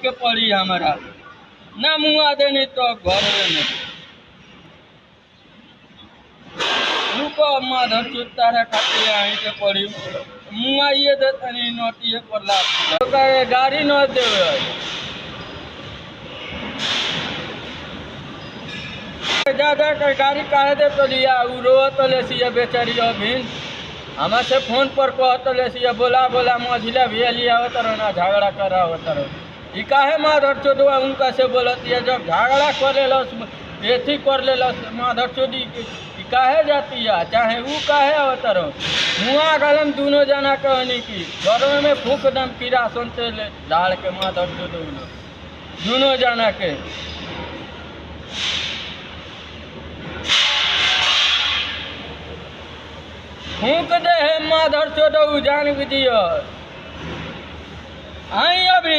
के पड़ी हमारा ना मुआ देनी तो घर में रुको माधर चुतारा खाते आई के पड़ी मुआ ये देतनी नोटिए पर ला गाड़ी न देवे जा कर गाड़ी काहे दे तो लिया उ रो तो ले सिया बेचारी अभी हमारे से फोन पर कहत ले सिया बोला बोला मझिला भी लिया ना झगड़ा करा ई काहे माधर चोदवा उनका से बोलती है जब झगड़ा कर ले एथी कर ले माधर चोदी काहे जाती है चाहे वो काहे अवतर मुआ गलम दोनों जना कहनी की घरों में फूक दम कीड़ा सुनते ले डाल के माधर चोदो दोनों जना के फूक दे है माधर चोदो जान भी दियो आई अभी